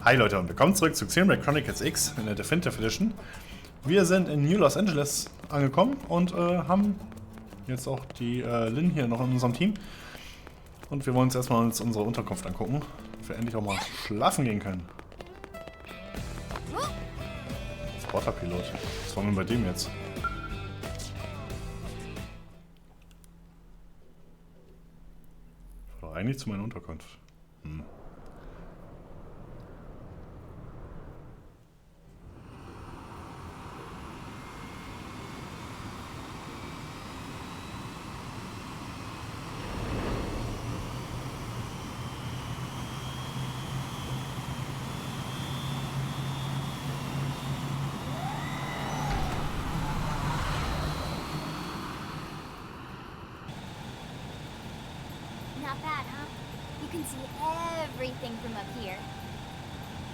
Hi Leute und willkommen zurück zu Xenoblade Chronicles X in der Definitive Edition. Wir sind in New Los Angeles angekommen und haben jetzt auch die Lynn hier noch in unserem Team. Und wir wollen uns erstmal unsere Unterkunft angucken, dass wir endlich auch mal schlafen gehen können. Spotter-Pilot. Was wollen wir bei dem jetzt? War doch eigentlich zu meiner Unterkunft. Not bad, huh? You can see everything from up here.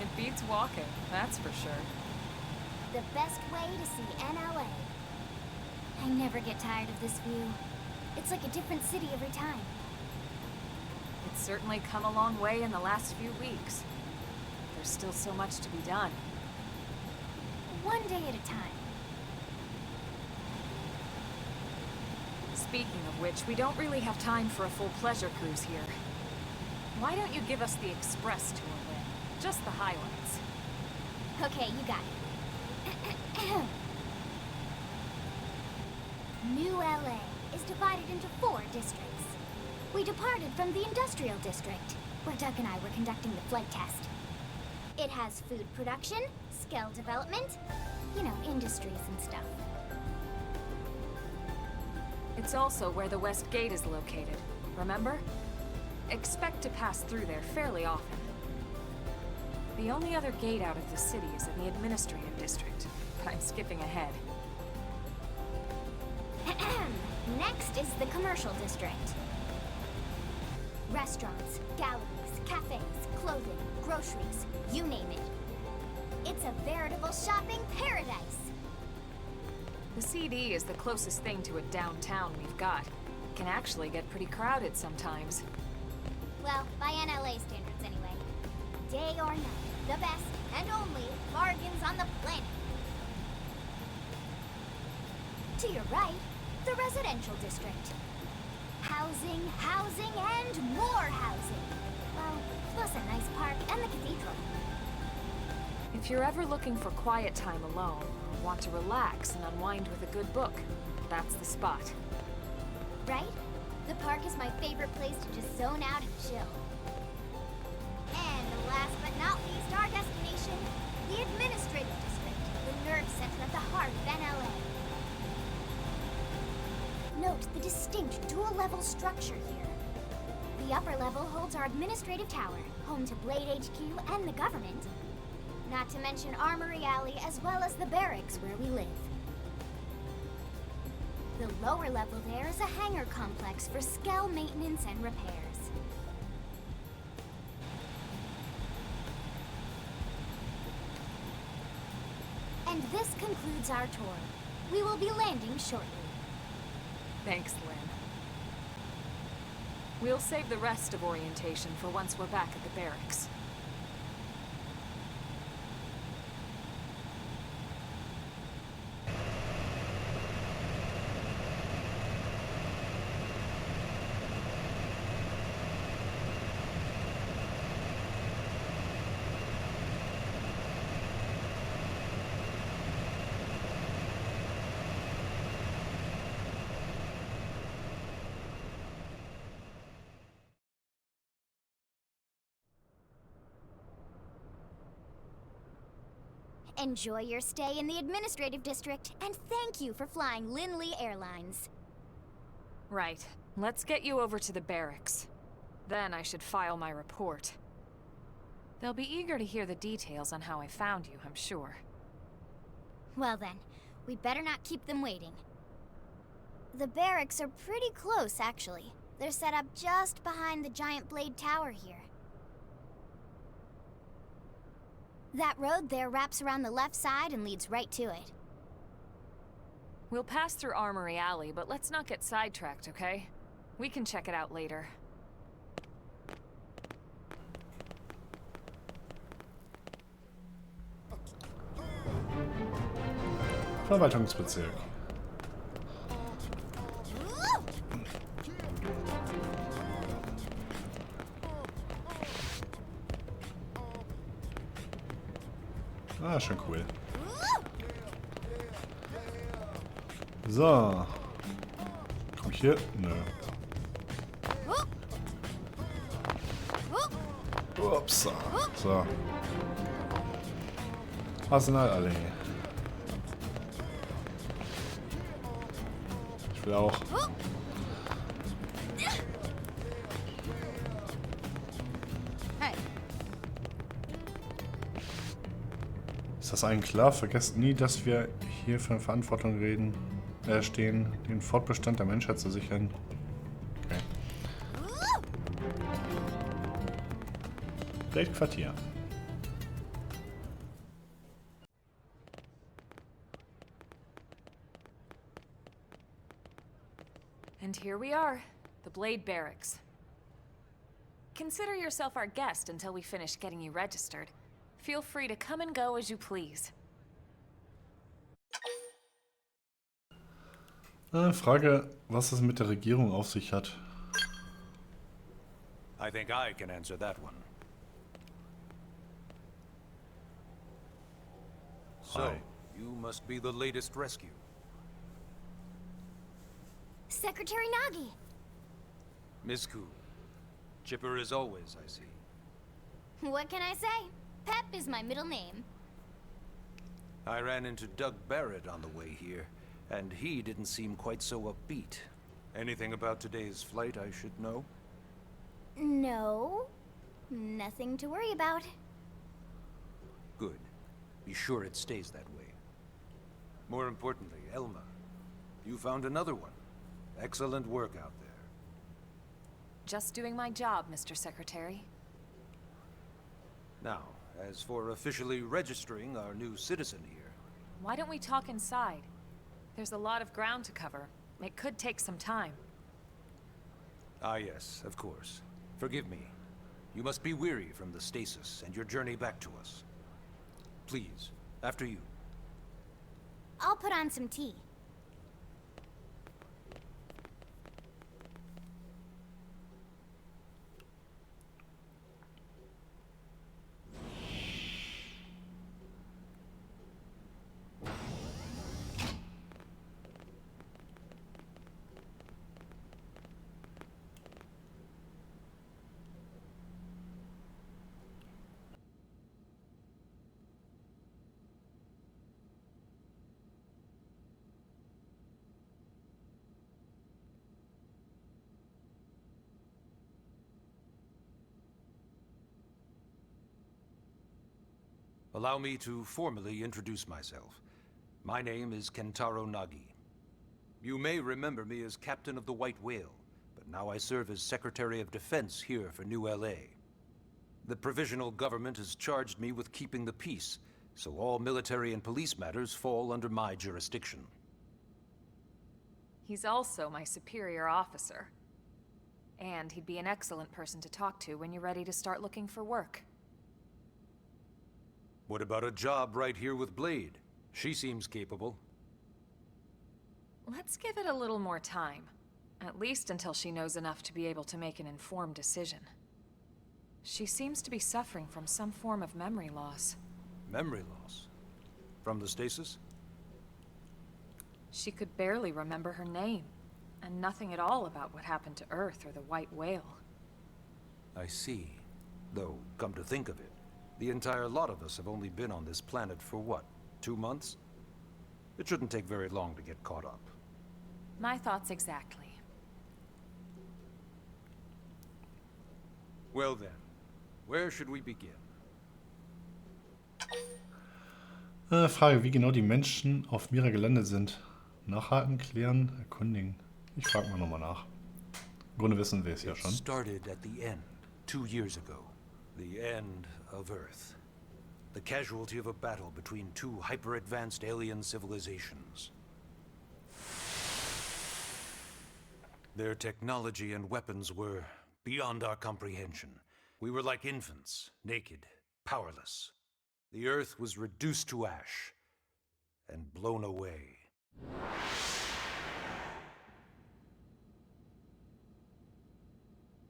It beats walking, that's for sure. The best way to see NLA. I never get tired of this view. It's like a different city every time. It's certainly come a long way in the last few weeks. There's still so much to be done. One day at a time. Speaking of which, we don't really have time for a full pleasure cruise here. Why don't you give us the express tour, Lynn? Just the highlights. Okay, you got it. New LA is divided into 4 districts. We departed from the industrial district, where Doug and I were conducting the flight test. It has food production, skill development, you know, industries and stuff. It's also where the West Gate is located, remember? Expect to pass through there fairly often. The only other gate out of the city is in the administrative district, but I'm skipping ahead. Next is the commercial district. Restaurants, galleries, cafes, clothing, groceries, you name it. It's a veritable shopping paradise. The CD is the closest thing to a downtown we've got. It can actually get pretty crowded sometimes. Well, by NLA standards anyway. Day or night, the best and only bargains on the planet. To your right, the residential district. Housing, housing, and more housing. Well, plus a nice park and the cathedral. If you're ever looking for quiet time alone, or want to relax and unwind with a good book, that's the spot. Right? The park is my favorite place to just zone out and chill. And last but not least, our destination, the administrative district, the nerve center at the heart of NLA. Note the distinct dual-level structure here. The upper level holds our administrative tower, home to Blade HQ and the government. Not to mention Armory Alley as well as the barracks where we live. The lower level there is a hangar complex for Skell maintenance and repairs. And this concludes our tour. We will be landing shortly. Thanks, Lynn. We'll save the rest of orientation for once we're back at the barracks. Enjoy your stay in the administrative district, and thank you for flying Linley Airlines. Right. Let's get you over to the barracks. Then I should file my report. They'll be eager to hear the details on how I found you, I'm sure. Well then, we better not keep them waiting. The barracks are pretty close, actually. They're set up just behind the giant blade tower here. That road there wraps around the left side and leads right to it. We'll pass through Armory Alley, but let's not get sidetracked, okay? We can check it out later. Verwaltungsbezirk. Ah, schon cool. So. Komm ich hier? Nö. Ups. So. Arsenalallee. Ich will auch. Ist das allen klar? Vergesst nie, dass wir hier für Verantwortung stehen, den Fortbestand der Menschheit zu sichern. Okay. Weltquartier. And here we are, the Blade Barracks. Consider yourself our guest until we finish getting you registered. Feel free to come and go as you please. Frage, was es mit der Regierung auf sich hat. I think I can answer that one. So, Hi. you must be the latest rescue. Secretary Nagi. Miss Ku. Chipper as always, I see. What can I say? Pep is my middle name. I ran into Doug Barrett on the way here, and he didn't seem quite so upbeat. Anything about today's flight I should know? No. Nothing to worry about. Good. Be sure it stays that way. More importantly, Elma, you found another one. Excellent work out there. Just doing my job, Mr. Secretary. Now, as for officially registering our new citizen here... Why don't we talk inside? There's a lot of ground to cover. It could take some time. Ah yes, of course. Forgive me. You must be weary from the stasis and your journey back to us. Please, after you. I'll put on some tea. Allow me to formally introduce myself. My name is Kentaro Nagi. You may remember me as Captain of the White Whale, but now I serve as Secretary of Defense here for New LA. The provisional government has charged me with keeping the peace, so all military and police matters fall under my jurisdiction. He's also my superior officer. And he'd be an excellent person to talk to when you're ready to start looking for work. What about a job right here with Blade? She seems capable. Let's give it a little more time. At least until she knows enough to be able to make an informed decision. She seems to be suffering from some form of memory loss. Memory loss? From the stasis? She could barely remember her name, and nothing at all about what happened to Earth or the White Whale. I see. Though, come to think of it, the entire lot of us have only been on this planet for what, 2 months? It shouldn't take very long to get caught up. My thoughts exactly. Well then, where should we begin? Frage, wie genau die Menschen auf Mira gelandet sind. Nachhaken, klären, erkundigen. Ich frage mal nochmal nach. Im Grunde wissen wir es ja It schon. started at the end, 2 years ago. The end of Earth. The casualty of a battle between 2 hyper-advanced alien civilizations. Their technology and weapons were beyond our comprehension. We were like infants, naked, powerless. The Earth was reduced to ash. and blown away.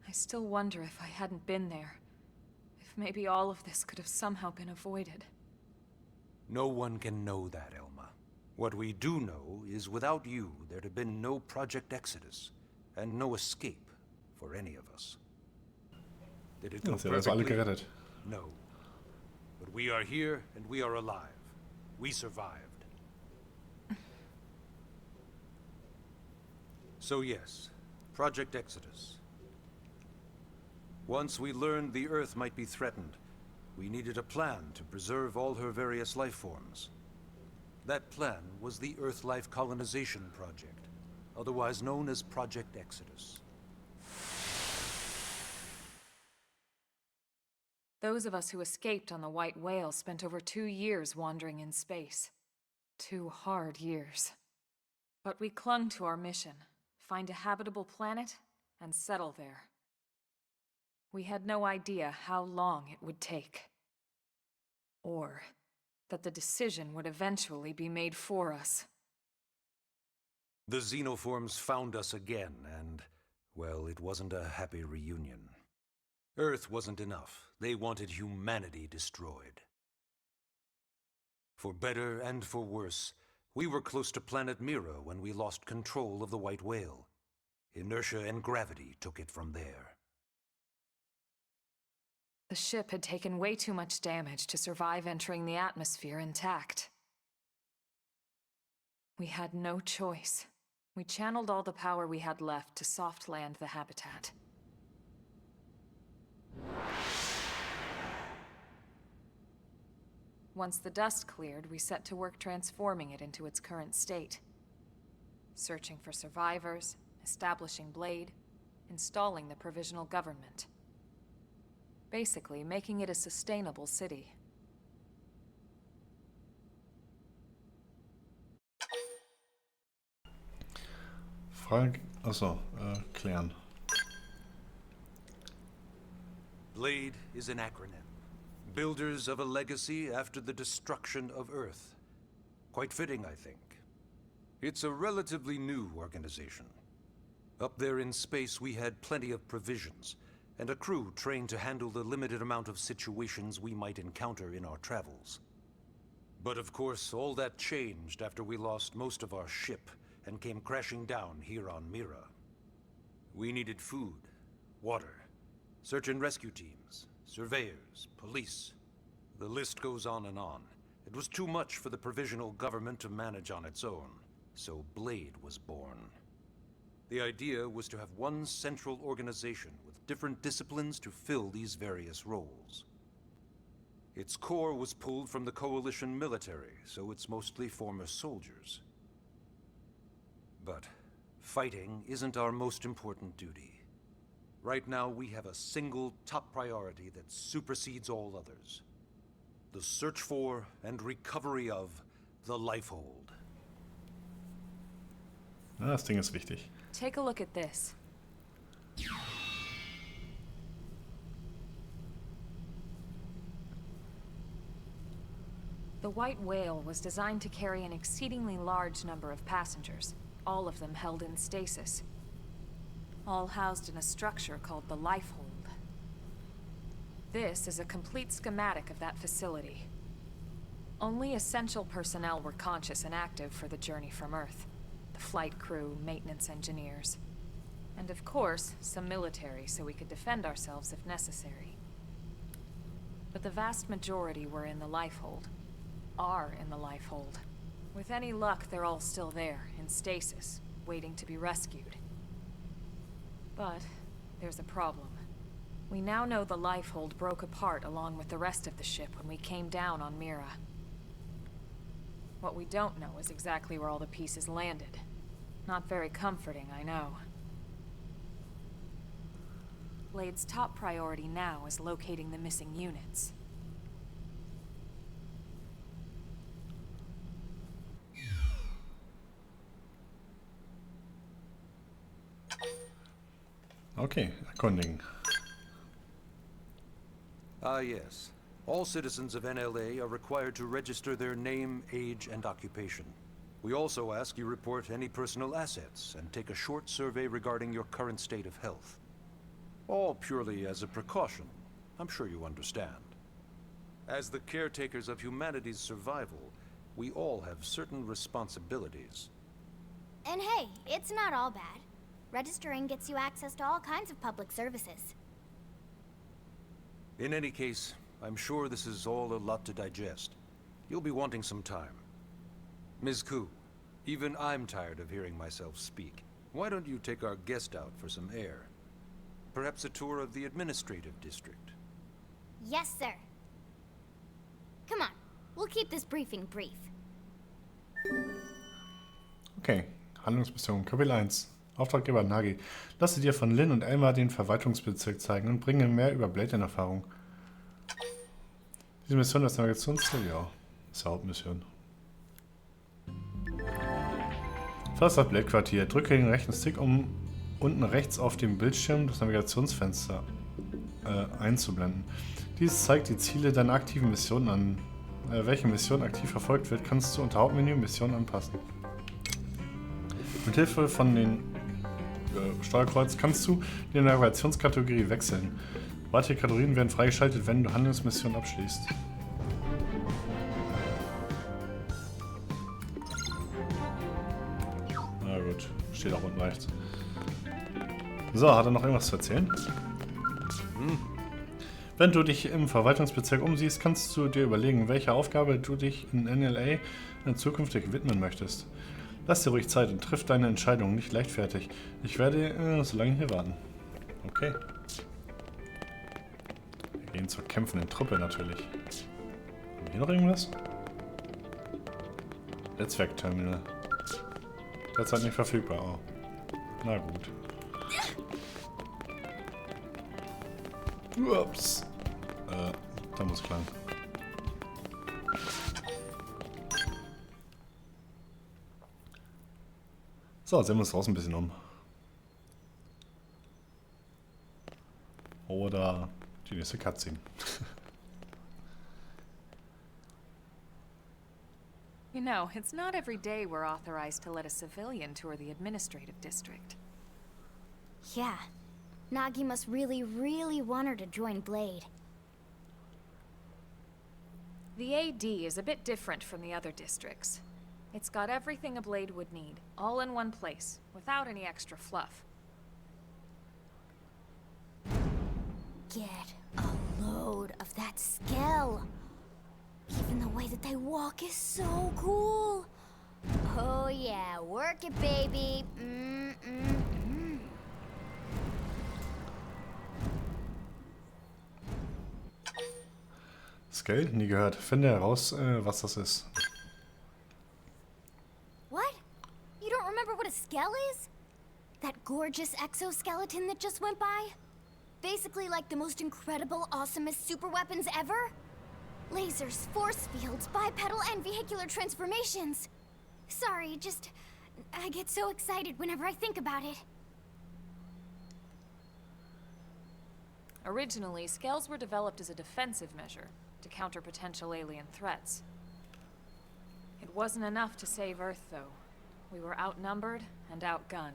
I still wonder if I hadn't been there, if maybe all of this could have somehow been avoided. No one can know that, Elma. What we do know is without you, there'd have been no Project Exodus, and no escape for any of us. Did it go Sie hat also alle perfectly? gerettet. No. But we are here, and we are alive. We survived. So yes, Project Exodus. Once we learned the Earth might be threatened, we needed a plan to preserve all her various life forms. That plan was the Earth Life Colonization Project, otherwise known as Project Exodus. Those of us who escaped on the White Whale spent over 2 years wandering in space. 2 hard years. But we clung to our mission, find a habitable planet, and settle there. We had no idea how long it would take. Or that the decision would eventually be made for us. The xenoforms found us again, and, well, it wasn't a happy reunion. Earth wasn't enough. They wanted humanity destroyed. For better and for worse, we were close to planet Mira when we lost control of the White Whale. Inertia and gravity took it from there. The ship had taken way too much damage to survive entering the atmosphere intact. We had no choice. We channeled all the power we had left to soft land the habitat. Once the dust cleared, we set to work transforming it into its current state. Searching for survivors, establishing BLADE, installing the provisional government. Basically, making it a sustainable city. Klären. BLADE is an acronym. Builders of a legacy after the destruction of Earth. Quite fitting, I think. It's a relatively new organization. Up there in space, we had plenty of provisions, and a crew trained to handle the limited amount of situations we might encounter in our travels. But of course, all that changed after we lost most of our ship and came crashing down here on Mira. We needed food, water, search and rescue teams, surveyors, police. The list goes on and on. It was too much for the provisional government to manage on its own, so BLADE was born. The idea was to have one central organization with different disciplines to fill these various roles. Its core was pulled from the Coalition military, so it's mostly former soldiers. But fighting isn't our most important duty. Right now, we have a single top priority that supersedes all others. The search for and recovery of the Lifehold. Das Ding ist wichtig. Take a look at this. The White Whale was designed to carry an exceedingly large number of passengers, all of them held in stasis. All housed in a structure called the Lifehold. This is a complete schematic of that facility. Only essential personnel were conscious and active for the journey from Earth. The flight crew, maintenance engineers. And of course, some military so we could defend ourselves if necessary. But the vast majority were in the Lifehold. Are in the Lifehold. With any luck, they're all still there, in stasis, waiting to be rescued. But there's a problem. We now know the Lifehold broke apart along with the rest of the ship when we came down on Mira. What we don't know is exactly where all the pieces landed. Not very comforting, I know. BLADE's top priority now is locating the missing units. Okay, erkundigen. Ah yes, All citizens of NLA are required to register their name, age, and occupation. We also ask you report any personal assets and take a short survey regarding your current state of health. All purely as a precaution. I'm sure you understand. As the caretakers of humanity's survival, we all have certain responsibilities. And hey, it's not all bad. Registering gets you access to all kinds of public services. In any case, I'm sure this is all a lot to digest. You'll be wanting some time. Ms. Koo, even I'm tired of hearing myself speak. Why don't you take our guest out for some air? Perhaps a tour of the administrative district. Yes, sir. Come on, we'll keep this briefing brief. Okay, Handlungsmission, Kapitel 1. Auftraggeber Nagi. Lasse dir von Lynn und Elmar den Verwaltungsbezirk zeigen und bringe mehr über BLADE in Erfahrung. Diese Mission ist Navigationsziel? Ja, ist ja Hauptmission. Verlass das BLADE-Quartier. Drücke den rechten Stick, um unten rechts auf dem Bildschirm das Navigationsfenster einzublenden. Dies zeigt die Ziele deiner aktiven Missionen an. Welche Mission aktiv verfolgt wird, kannst du unter Hauptmenü Mission anpassen. Mit Hilfe von den Steuerkreuz kannst du die Navigationskategorie wechseln. Weitere Kategorien werden freigeschaltet, wenn du Handlungsmissionen abschließt. Na gut, steht auch unten rechts. So, hat er noch irgendwas zu erzählen? Wenn du dich im Verwaltungsbezirk umsiehst, kannst du dir überlegen, welcher Aufgabe du dich in NLA zukünftig widmen möchtest. Lass dir ruhig Zeit und triff deine Entscheidung, nicht leichtfertig. Ich werde so lange hier warten. Okay. Wir gehen zur kämpfenden Truppe natürlich. Haben wir hier noch irgendwas? Netzwerkterminal. Derzeit nicht verfügbar. Oh. Na gut. Ups. Da muss ich lang. So, sehen wir uns draußen ein bisschen um. Oder die nächste Cutscene. You know, it's not every day we're authorized to let a civilian tour the administrative district. Yeah. Nagi must really, really want her to join BLADE. The AD is a bit different from the other districts. It's got everything a BLADE would need, all in one place, without any extra fluff. Get a load of that skill. Even the way that they walk is so cool. Oh yeah, work it, baby. Scale? Nie gehört. Finde heraus, was das ist. What? You don't remember what a skell is? That gorgeous exoskeleton that just went by? Basically like the most incredible, awesomest super weapons ever? Lasers, force fields, bipedal and vehicular transformations. Sorry, I get so excited whenever I think about it. Originally, scales were developed as a defensive measure to counter potential alien threats. It wasn't enough to save Earth, though. We were outnumbered and outgunned.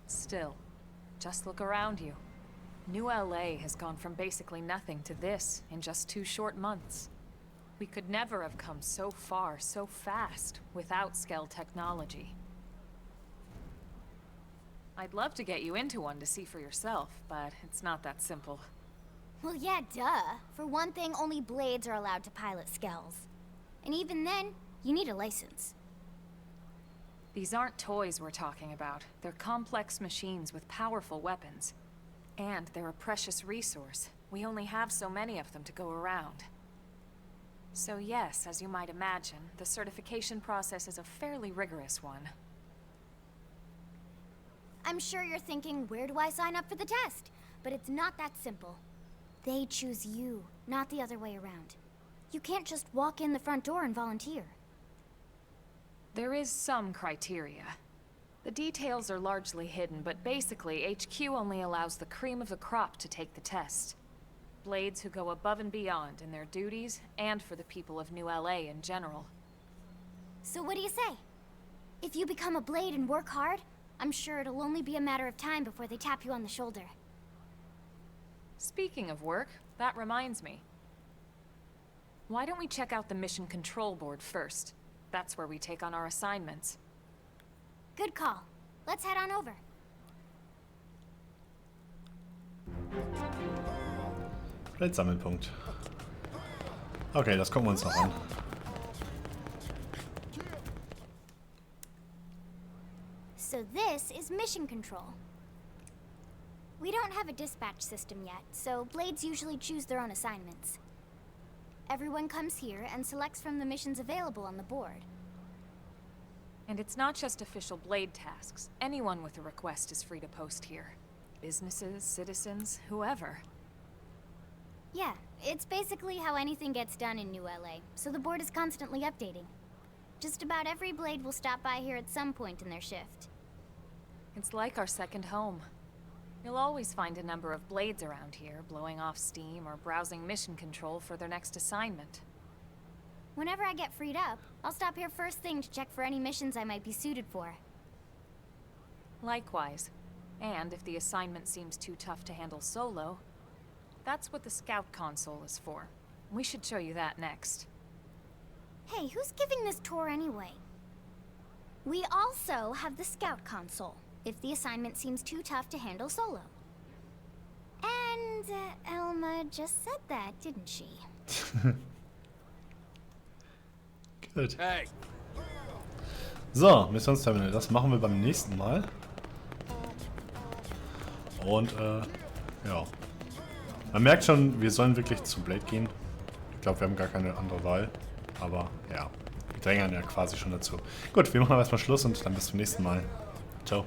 Still, just look around you. New LA has gone from basically nothing to this in just 2 short months. We could never have come so far, so fast, without Skell technology. I'd love to get you into one to see for yourself, but it's not that simple. Well, yeah, duh. For one thing, only Blades are allowed to pilot skells. And even then, you need a license. These aren't toys we're talking about. They're complex machines with powerful weapons. And they're a precious resource. We only have so many of them to go around. So yes, as you might imagine, the certification process is a fairly rigorous one. I'm sure you're thinking, where do I sign up for the test? But it's not that simple. They choose you, not the other way around. You can't just walk in the front door and volunteer. There is some criteria. The details are largely hidden, but basically, HQ only allows the cream of the crop to take the test. Blades who go above and beyond in their duties and for the people of New LA in general. So what do you say? If you become a Blade and work hard, I'm sure it'll only be a matter of time before they tap you on the shoulder. Speaking of work, that reminds me. Why don't we check out the mission control board first? That's where we take on our assignments. Good call. Let's head on over. Weltsammelpunkt. Okay, das gucken wir uns noch an. So this is mission control. We don't have a dispatch system yet, so Blades usually choose their own assignments. Everyone comes here and selects from the missions available on the board. And it's not just official Blade tasks. Anyone with a request is free to post here. Businesses, citizens, whoever. Yeah, it's basically how anything gets done in New LA, so the board is constantly updating. Just about every Blade will stop by here at some point in their shift. It's like our second home. You'll always find a number of Blades around here, blowing off steam or browsing mission control for their next assignment. Whenever I get freed up, I'll stop here first thing to check for any missions I might be suited for. Likewise. And if the assignment seems too tough to handle solo, that's what the Scout console is for. We should show you that next. Hey, who's giving this tour anyway? We also have the Scout console, if the assignment seems too tough to handle solo. And Elma just said that, didn't she? Gut. Hey! So, Missionsterminal, das machen wir beim nächsten Mal. Und, ja. Man merkt schon, wir sollen wirklich zu Blade gehen. Ich glaube, wir haben gar keine andere Wahl. Aber, ja. Wir drängen ja quasi schon dazu. Gut, wir machen aber erstmal Schluss und dann bis zum nächsten Mal. Ciao.